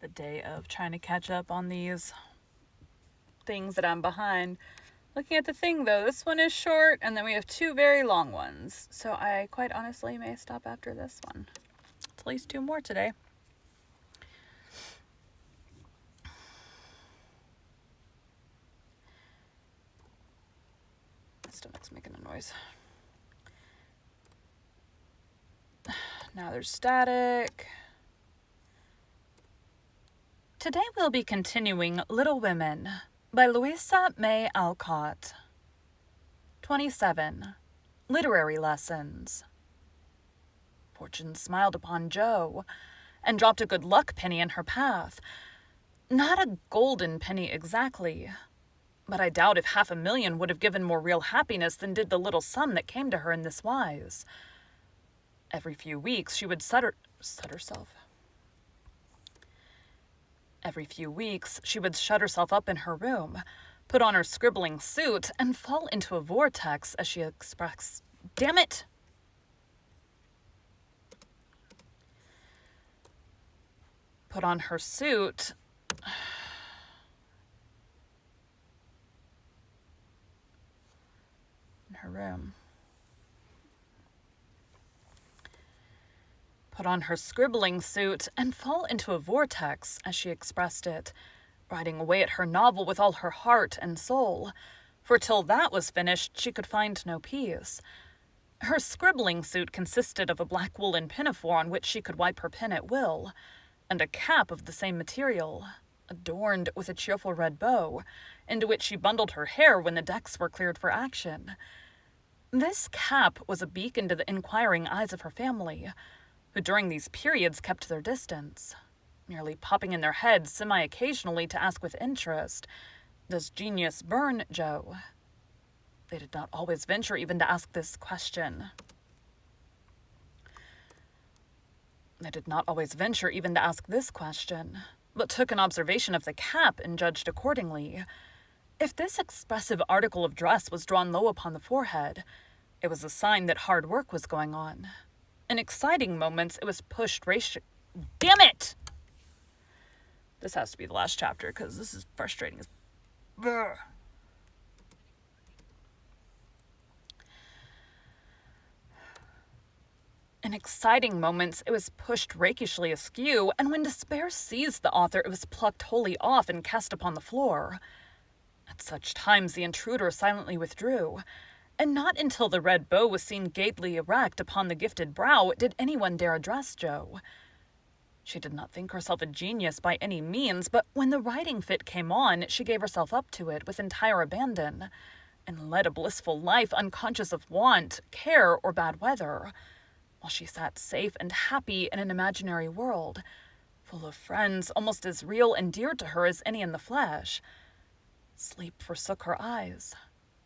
the day of trying to catch up on these things that I'm behind. Looking at the thing though, this one is short and then we have two very long ones. So I quite honestly may stop after this one. It's at least two more today. My stomach's making a noise. Now there's static. Today we'll be continuing Little Women by Louisa May Alcott. 27. Literary Lessons. Fortune smiled upon Jo and dropped a good luck penny in her path. Not a golden penny exactly, but I doubt if 500,000 would have given more real happiness than did the little sum that came to her in this wise. Every few weeks she would Every few weeks she would shut herself up in her room, put on her scribbling suit, and fall into a vortex as she expressed, "Damn it!" Put on her suit. In her room. Put on her scribbling suit and fall into a vortex, as she expressed it, writing away at her novel with all her heart and soul, for till that was finished she could find no peace. Her scribbling suit consisted of a black woolen pinafore on which she could wipe her pen at will, and a cap of the same material, adorned with a cheerful red bow, into which she bundled her hair when the decks were cleared for action. This cap was a beacon to the inquiring eyes of her family, who during these periods kept their distance, merely popping in their heads semi-occasionally to ask with interest, "Does genius burn, Jo?" They did not always venture even to ask this question. but took an observation of the cap and judged accordingly. If this expressive article of dress was drawn low upon the forehead, it was a sign that hard work was going on. In exciting moments, it was pushed Damn it! This has to be the last chapter, because this is frustrating as... Ugh. In exciting moments, it was pushed rakishly askew, and when despair seized the author, it was plucked wholly off and cast upon the floor. At such times, the intruder silently withdrew, and not until the red bow was seen gaily erect upon the gifted brow did anyone dare address Jo. She did not think herself a genius by any means, but when the writing fit came on, she gave herself up to it with entire abandon, and led a blissful life unconscious of want, care, or bad weather, while she sat safe and happy in an imaginary world, full of friends almost as real and dear to her as any in the flesh. Sleep forsook her eyes.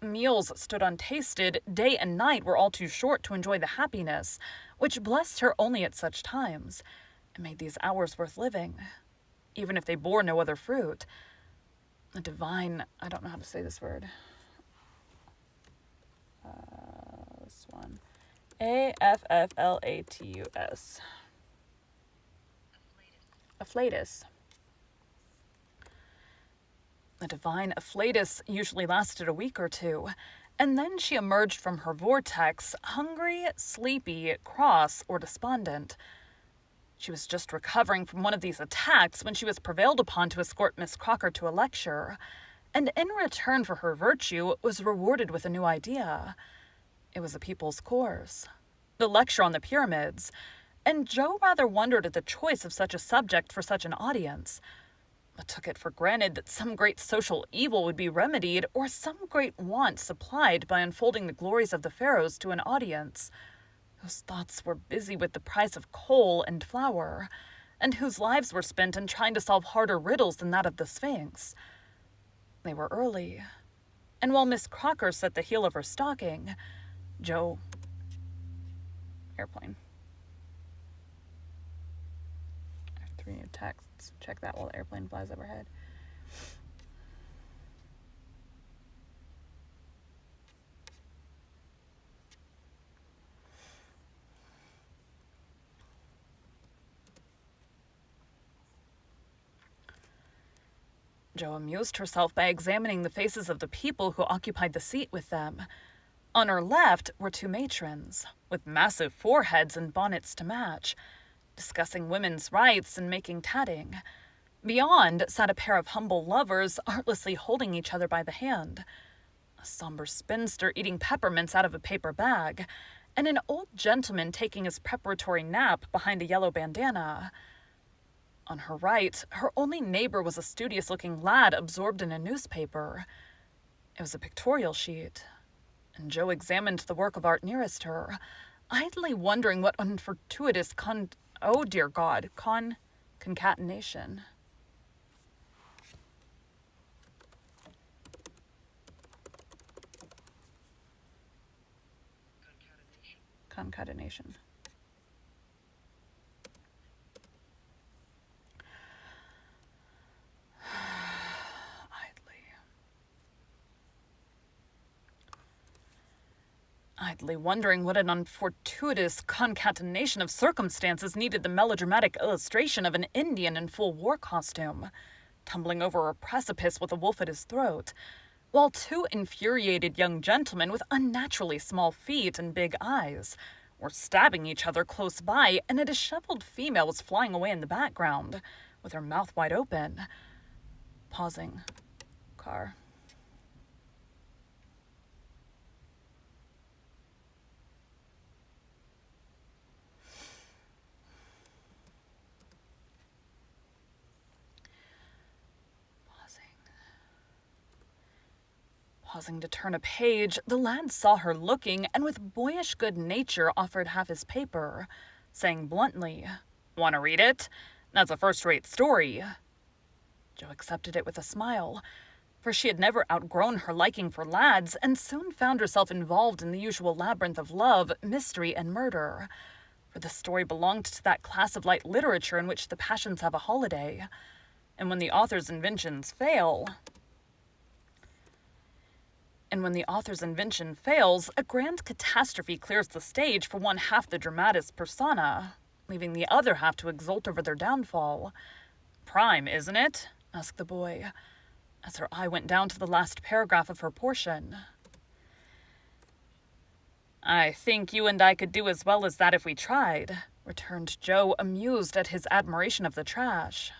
Meals stood untasted, day and night were all too short to enjoy the happiness, which blessed her only at such times, and made these hours worth living, even if they bore no other fruit. A divine, I don't know how to say this word. This one. Afflatus. Afflatus. The divine afflatus usually lasted a week or two, and then she emerged from her vortex, hungry, sleepy, cross, or despondent. She was just recovering from one of these attacks when she was prevailed upon to escort Miss Crocker to a lecture, and in return for her virtue was rewarded with a new idea. It was a people's course, the lecture on the pyramids, and Jo rather wondered at the choice of such a subject for such an audience, but took it for granted that some great social evil would be remedied or some great want supplied by unfolding the glories of the pharaohs to an audience whose thoughts were busy with the price of coal and flour, and whose lives were spent in trying to solve harder riddles than that of the Sphinx. They were early, and while Miss Crocker set the heel of her stocking, Jo... Airplane. 3 new texts. Check that while the airplane flies overhead. Jo amused herself by examining the faces of the people who occupied the seat with them. On her left were two matrons, with massive foreheads and bonnets to match, discussing women's rights and making tatting. Beyond sat a pair of humble lovers artlessly holding each other by the hand, a somber spinster eating peppermints out of a paper bag, and an old gentleman taking his preparatory nap behind a yellow bandana. On her right, her only neighbor was a studious-looking lad absorbed in a newspaper. It was a pictorial sheet, and Jo examined the work of art nearest her, idly wondering what unfortuitous concatenation. Concatenation. Idly wondering what an unfortuitous concatenation of circumstances needed the melodramatic illustration of an Indian in full war costume, tumbling over a precipice with a wolf at his throat, while two infuriated young gentlemen with unnaturally small feet and big eyes were stabbing each other close by, and a disheveled female was flying away in the background, with her mouth wide open. Pausing. Car. Pausing to turn a page, the lad saw her looking and with boyish good nature offered half his paper, saying bluntly, "Want to read it? That's a first-rate story." Jo accepted it with a smile, for she had never outgrown her liking for lads and soon found herself involved in the usual labyrinth of love, mystery, and murder, for the story belonged to that class of light literature in which the passions have a holiday, and when the author's invention fails, a grand catastrophe clears the stage for one half the dramatis persona, leaving the other half to exult over their downfall. "Prime, isn't it?" asked the boy, as her eye went down to the last paragraph of her portion. "I think you and I could do as well as that if we tried," returned Jo, amused at his admiration of the trash.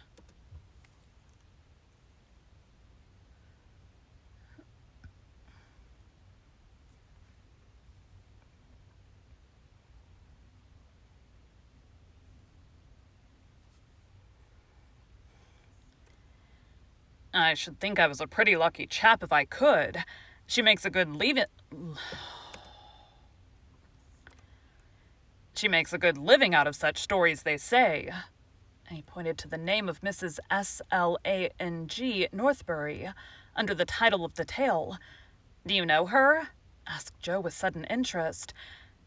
"I should think I was a pretty lucky chap if I could. She makes a good living out of such stories, they say." And he pointed to the name of Mrs. Slang Northbury, under the title of the tale. "Do you know her?" asked Jo with sudden interest.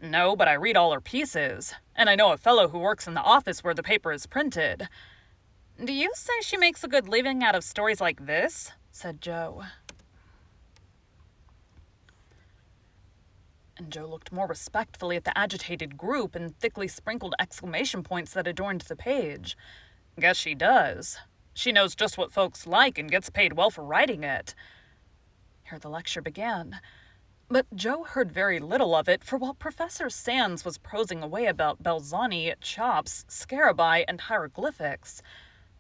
"No, but I read all her pieces, and I know a fellow who works in the office where the paper is printed." "Do you say she makes a good living out of stories like this?" said Jo. And Jo looked more respectfully at the agitated group and thickly sprinkled exclamation points that adorned the page. "Guess she does. She knows just what folks like and gets paid well for writing it." Here the lecture began. But Jo heard very little of it, for while Professor Sands was prosing away about Belzoni, chops, scarabaei, and hieroglyphics,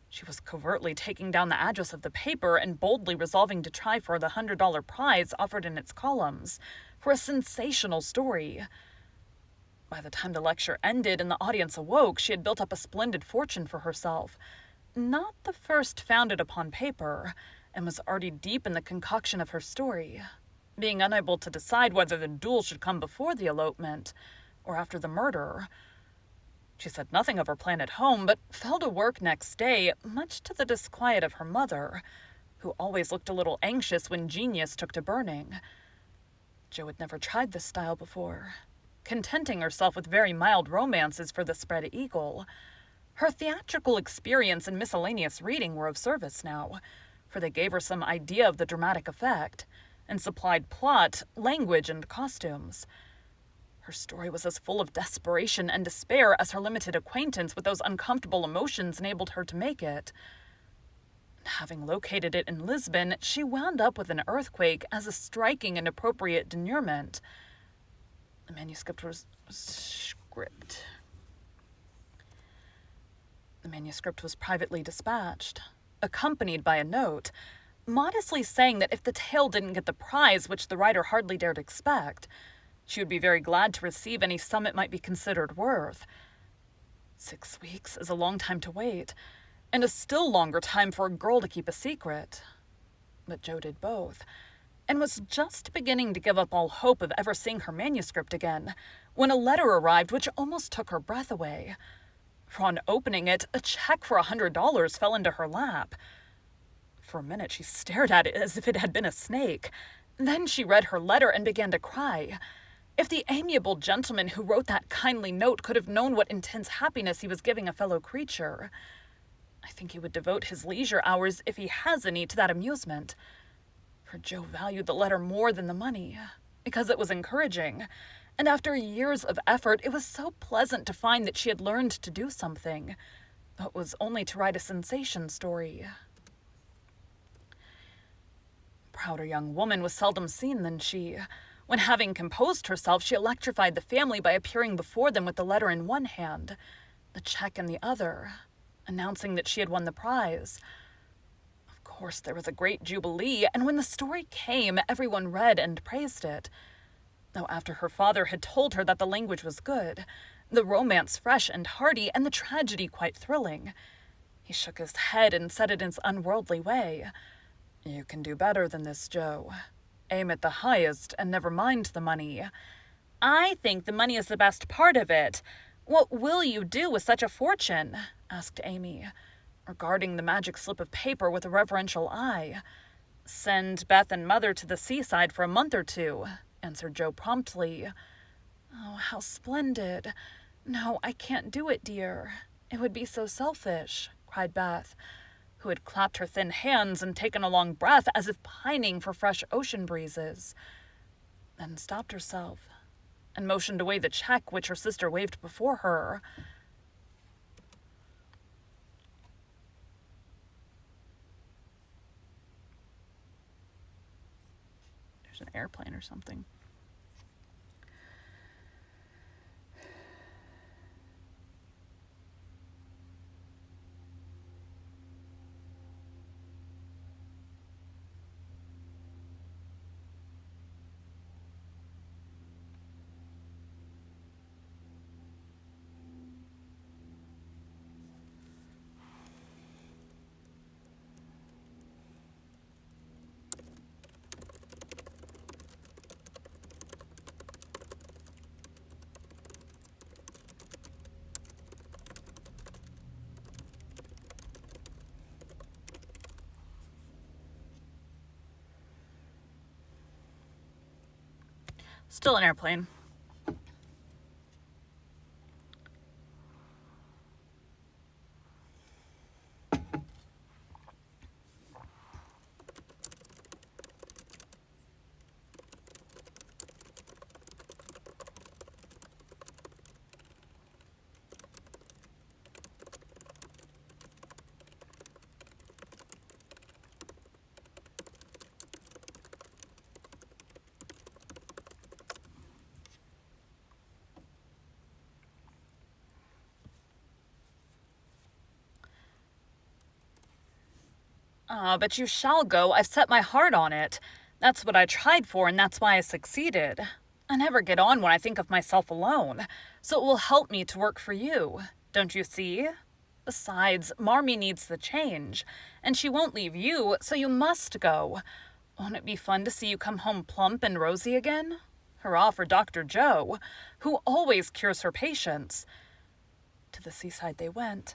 she was covertly taking down the address of the paper and boldly resolving to try for the $100 prize offered in its columns, for a sensational story. By the time the lecture ended and the audience awoke, she had built up a splendid fortune for herself, not the first founded upon paper, and was already deep in the concoction of her story, being unable to decide whether the duel should come before the elopement or after the murder. She said nothing of her plan at home, but fell to work next day, much to the disquiet of her mother, who always looked a little anxious when genius took to burning. Jo had never tried this style before, contenting herself with very mild romances for the Spread Eagle. Her theatrical experience and miscellaneous reading were of service now, for they gave her some idea of the dramatic effect, and supplied plot, language, and costumes. Her story was as full of desperation and despair as her limited acquaintance with those uncomfortable emotions enabled her to make it. Having located it in Lisbon, she wound up with an earthquake as a striking and appropriate denouement. The manuscript was privately dispatched, accompanied by a note, modestly saying that if the tale didn't get the prize, which the writer hardly dared expect, she would be very glad to receive any sum it might be considered worth. 6 weeks is a long time to wait, and a still longer time for a girl to keep a secret. But Jo did both, and was just beginning to give up all hope of ever seeing her manuscript again, when a letter arrived which almost took her breath away. For on opening it, a check for $100 fell into her lap. For a minute she stared at it as if it had been a snake. Then she read her letter and began to cry. If the amiable gentleman who wrote that kindly note could have known what intense happiness he was giving a fellow creature, I think he would devote his leisure hours, if he has any, to that amusement. For Jo valued the letter more than the money, because it was encouraging, and after years of effort, it was so pleasant to find that she had learned to do something, though it was only to write a sensation story. A prouder young woman was seldom seen than she. When, having composed herself, she electrified the family by appearing before them with the letter in one hand, the check in the other, announcing that she had won the prize. Of course, there was a great jubilee, and when the story came, everyone read and praised it. Though after her father had told her that the language was good, the romance fresh and hearty, and the tragedy quite thrilling, he shook his head and said in his unworldly way, "You can do better than this, Jo. Aim at the highest and never mind the money." "I think the money is the best part of it. What will you do with such a fortune?" asked Amy, regarding the magic slip of paper with a reverential eye. "Send Beth and Mother to the seaside for a month or two," answered Jo promptly. "Oh, how splendid. No, I can't do it, dear. It would be so selfish," cried Beth, who had clapped her thin hands and taken a long breath as if pining for fresh ocean breezes, then stopped herself and motioned away the check which her sister waved before her. There's an airplane or something. Still an airplane. But you shall go. I've set my heart on it. That's what I tried for, and that's why I succeeded. I never get on when I think of myself alone, so it will help me to work for you. Don't you see? Besides, Marmee needs the change, and she won't leave you, so you must go. Won't it be fun to see you come home plump and rosy again? Hurrah for Dr. Jo, who always cures her patients. To the seaside they went.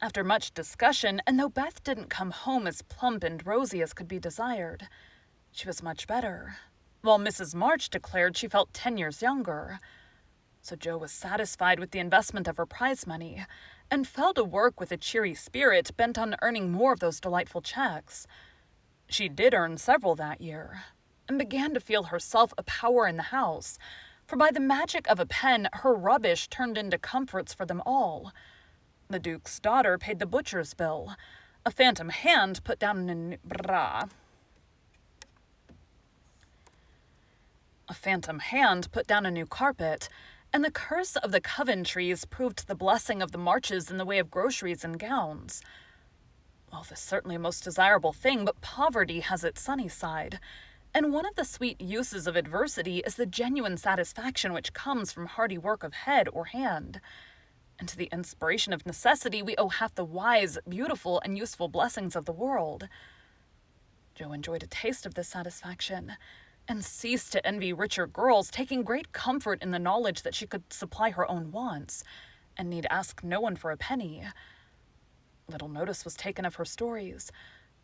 After much discussion, and though Beth didn't come home as plump and rosy as could be desired, she was much better, while Mrs. March declared she felt 10 years younger. So Jo was satisfied with the investment of her prize money, and fell to work with a cheery spirit bent on earning more of those delightful checks. She did earn several that year, and began to feel herself a power in the house, for by the magic of a pen her rubbish turned into comforts for them all. The Duke's daughter paid the butcher's bill. A phantom hand put down a new... A phantom hand put down a new carpet, and the curse of the coven trees proved the blessing of the marches in the way of groceries and gowns. Well, this is certainly a most desirable thing, but poverty has its sunny side, and one of the sweet uses of adversity is the genuine satisfaction which comes from hearty work of head or hand. And to the inspiration of necessity we owe half the wise, beautiful, and useful blessings of the world. Jo enjoyed a taste of this satisfaction, and ceased to envy richer girls, taking great comfort in the knowledge that she could supply her own wants, and need ask no one for a penny. Little notice was taken of her stories,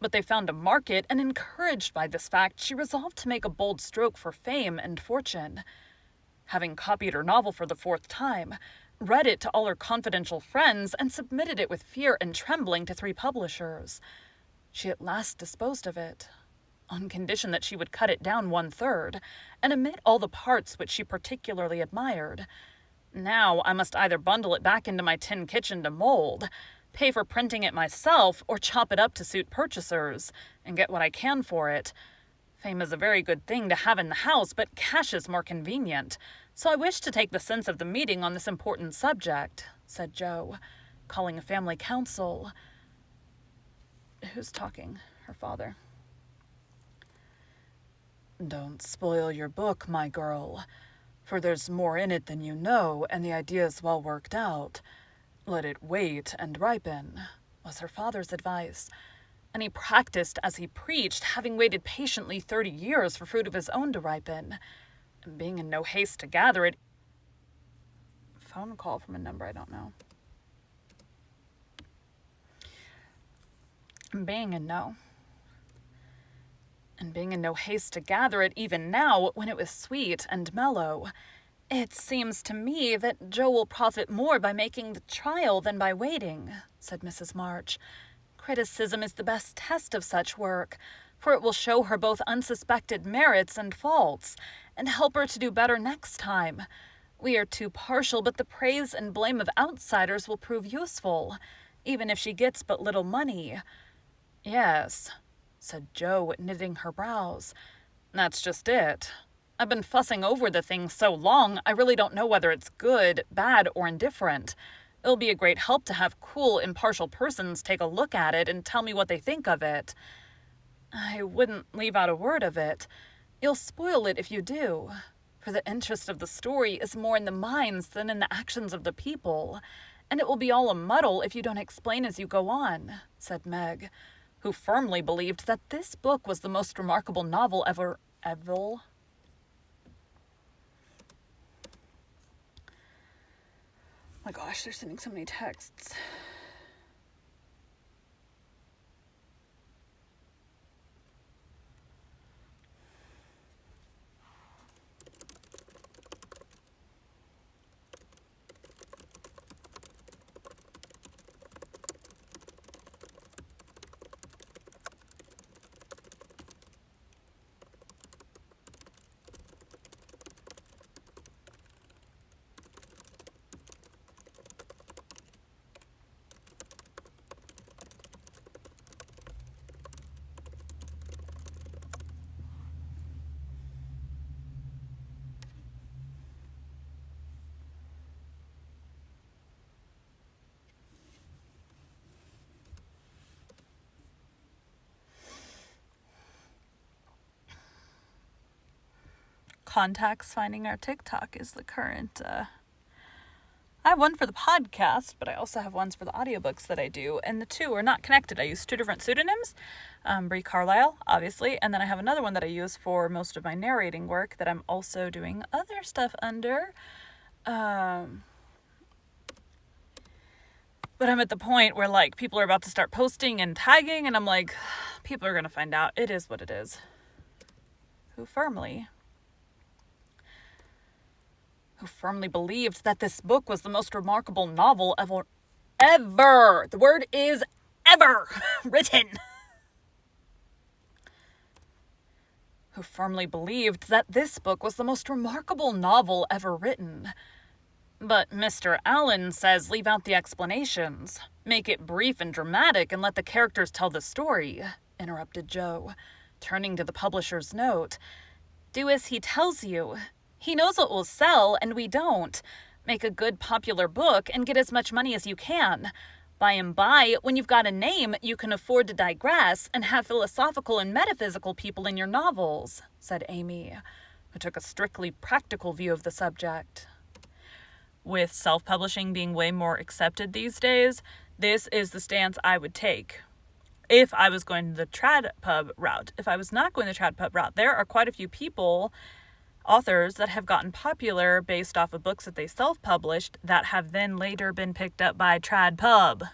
but they found a market, and encouraged by this fact, she resolved to make a bold stroke for fame and fortune. Having copied her novel for the 4th time, read it to all her confidential friends, and submitted it with fear and trembling to 3 publishers, she at last disposed of it, on condition that she would cut it down 1/3, and omit all the parts which she particularly admired. Now I must either bundle it back into my tin kitchen to mold, pay for printing it myself, or chop it up to suit purchasers, and get what I can for it. Fame is a very good thing to have in the house, but cash is more convenient, so I wish to take the sense of the meeting on this important subject, said Jo, calling a family council. Who's talking? Her father. Don't spoil your book, my girl, for there's more in it than you know, and the idea's well worked out. Let it wait and ripen, was her father's advice, and he practiced as he preached, having waited patiently 30 years for fruit of his own to ripen, and being in no haste to gather it. Phone call from a number I don't know. And being in no haste to gather it even now, when it was sweet and mellow. It seems to me that Jo will profit more by making the trial than by waiting, said Mrs. March. Criticism is the best test of such work, for it will show her both unsuspected merits and faults, and help her to do better next time. We are too partial, but the praise and blame of outsiders will prove useful, even if she gets but little money. Yes, said Jo, knitting her brows. That's just it. I've been fussing over the thing so long, I really don't know whether it's good, bad, or indifferent. It'll be a great help to have cool, impartial persons take a look at it and tell me what they think of it. I wouldn't leave out a word of it. You'll spoil it if you do, for the interest of the story is more in the minds than in the actions of the people, and it will be all a muddle if you don't explain as you go on, said Meg, who firmly believed that this book was the most remarkable novel ever. My gosh, they're sending so many texts. Contacts finding our TikTok is the current. I have one for the podcast, but I also have ones for the audiobooks that I do, and the two are not connected. I use 2 different pseudonyms, Bree Carlile, obviously, and then I have another one that I use for most of my narrating work that I'm also doing other stuff under. But I'm at the point where, like, people are about to start posting and tagging, and I'm like, people are going to find out. It is what it is. Who firmly believed that this book was the most remarkable novel ever. The word is ever written. Who firmly believed that this book was the most remarkable novel ever written. But Mr. Allen says leave out the explanations. Make it brief and dramatic and let the characters tell the story, interrupted Joe, turning to the publisher's note. Do as he tells you. He knows what will sell, and we don't. Make a good popular book and get as much money as you can. By and by, when you've got a name, you can afford to digress and have philosophical and metaphysical people in your novels, said Amy, who took a strictly practical view of the subject. With self-publishing being way more accepted these days, this is the stance I would take. If I was going the trad pub route. If I was not going the trad pub route, there are quite a few people, authors, that have gotten popular based off of books that they self-published that have then later been picked up by trad pub.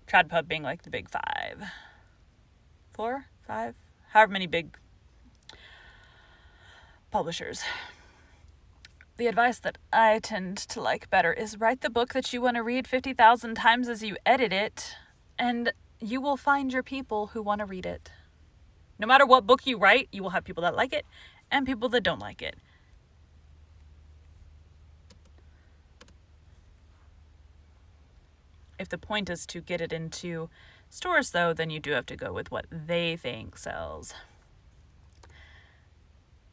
Trad pub being like the big 5. 4? 5? However many big publishers. The advice that I tend to like better is write the book that you want to read 50,000 times as you edit it, and you will find your people who want to read it. No matter what book you write, you will have people that like it and people that don't like it. If the point is to get it into stores, though, then you do have to go with what they think sells.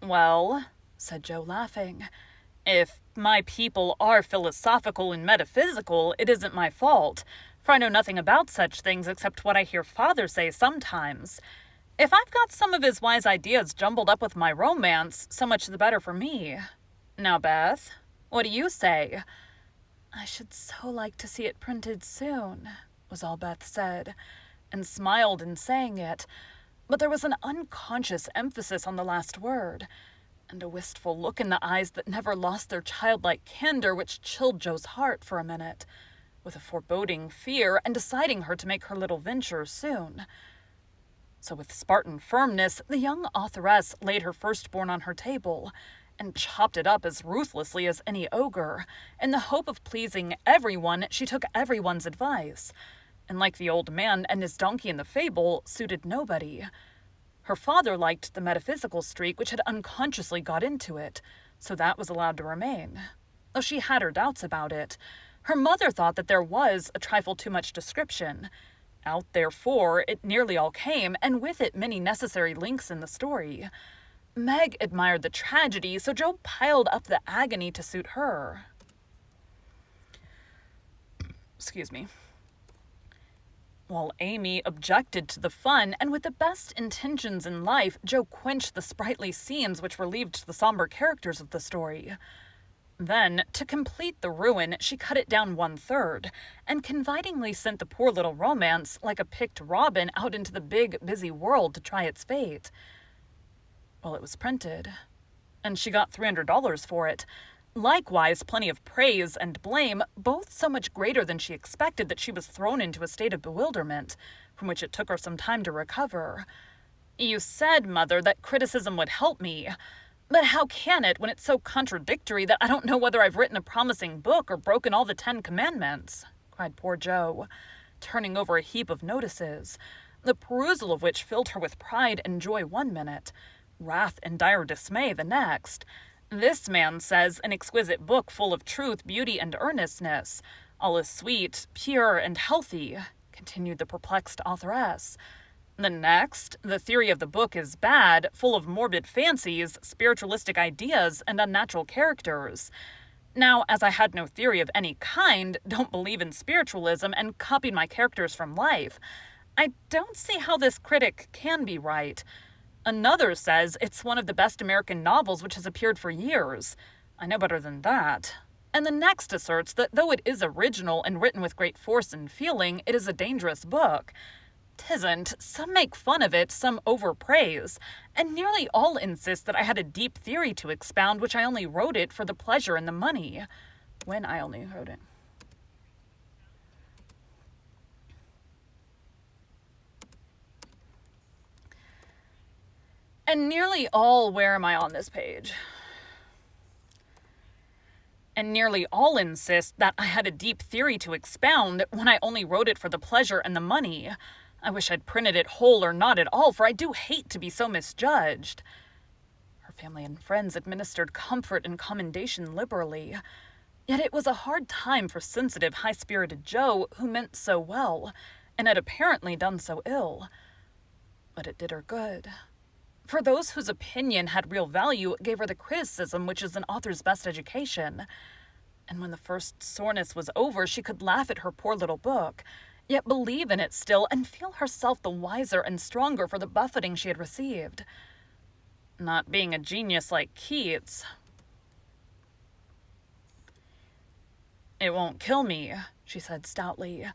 Well, said Joe, laughing, if my people are philosophical and metaphysical, it isn't my fault, for I know nothing about such things except what I hear Father say sometimes. If I've got some of his wise ideas jumbled up with my romance, so much the better for me. Now, Beth, what do you say? I should so like to see it printed soon, was all Beth said, and smiled in saying it, but there was an unconscious emphasis on the last word, and a wistful look in the eyes that never lost their childlike candor which chilled Joe's heart for a minute, with a foreboding fear and deciding her to make her little venture soon. So with Spartan firmness, the young authoress laid her firstborn on her table, and chopped it up as ruthlessly as any ogre. In the hope of pleasing everyone, she took everyone's advice, and like the old man and his donkey in the fable, suited nobody. Her father liked the metaphysical streak which had unconsciously got into it, so that was allowed to remain, though she had her doubts about it. Her mother thought that there was a trifle too much description. Out, therefore, it nearly all came, and with it many necessary links in the story. Meg admired the tragedy, so Joe piled up the agony to suit her. Excuse me. While Amy objected to the fun, and with the best intentions in life, Joe quenched the sprightly scenes which relieved the somber characters of the story. Then, to complete the ruin, she cut it down 1/3, and confidingly sent the poor little romance, like a picked robin, out into the big, busy world to try its fate. Well, it was printed, and she got $300 for it. Likewise, plenty of praise and blame, both so much greater than she expected that she was thrown into a state of bewilderment, from which it took her some time to recover. You said, Mother, that criticism would help me. But how can it when it's so contradictory that I don't know whether I've written a promising book or broken all the 10 commandments? Cried poor Joe, turning over a heap of notices, the perusal of which filled her with pride and joy one minute, wrath and dire dismay the next. This man says an exquisite book full of truth, beauty, and earnestness. All is sweet, pure, and healthy, continued the perplexed authoress. The next, the theory of the book is bad, full of morbid fancies, spiritualistic ideas, and unnatural characters. Now, as I had no theory of any kind, don't believe in spiritualism, and copied my characters from life, I don't see how this critic can be right. Another says it's one of the best American novels which has appeared for years. I know better than that. And the next asserts that though it is original and written with great force and feeling, it is a dangerous book. 'Tisn't. Some make fun of it, some overpraise, and nearly all insist that I had a deep theory to expound, which I only wrote it for the pleasure and the money. When I only wrote it. And nearly all, where am I on this page? And nearly all insist that I had a deep theory to expound when I only wrote it for the pleasure and the money. I wish I'd printed it whole or not at all, for I do hate to be so misjudged. Her family and friends administered comfort and commendation liberally. Yet it was a hard time for sensitive, high-spirited Jo, who meant so well, and had apparently done so ill. But it did her good. For those whose opinion had real value gave her the criticism which is an author's best education. And when the first soreness was over, she could laugh at her poor little book, yet believe in it still and feel herself the wiser and stronger for the buffeting she had received. Not being a genius like Keats. "It won't kill me," she said stoutly,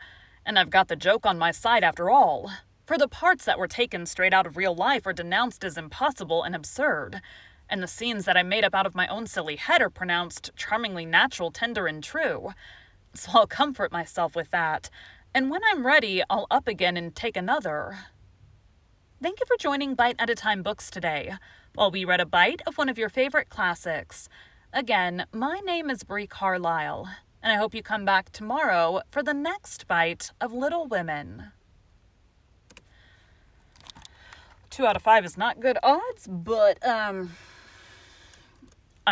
"and I've got the joke on my side after all. For the parts that were taken straight out of real life are denounced as impossible and absurd, and the scenes that I made up out of my own silly head are pronounced charmingly natural, tender, and true. So I'll comfort myself with that, and when I'm ready, I'll up again and take another." Thank you for joining Bite at a Time Books today, while we read a bite of one of your favorite classics. Again, my name is Bree Carlile, and I hope you come back tomorrow for the next bite of Little Women. 2 out of 5 is not good odds, but I'm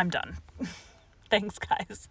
done. Thanks, guys.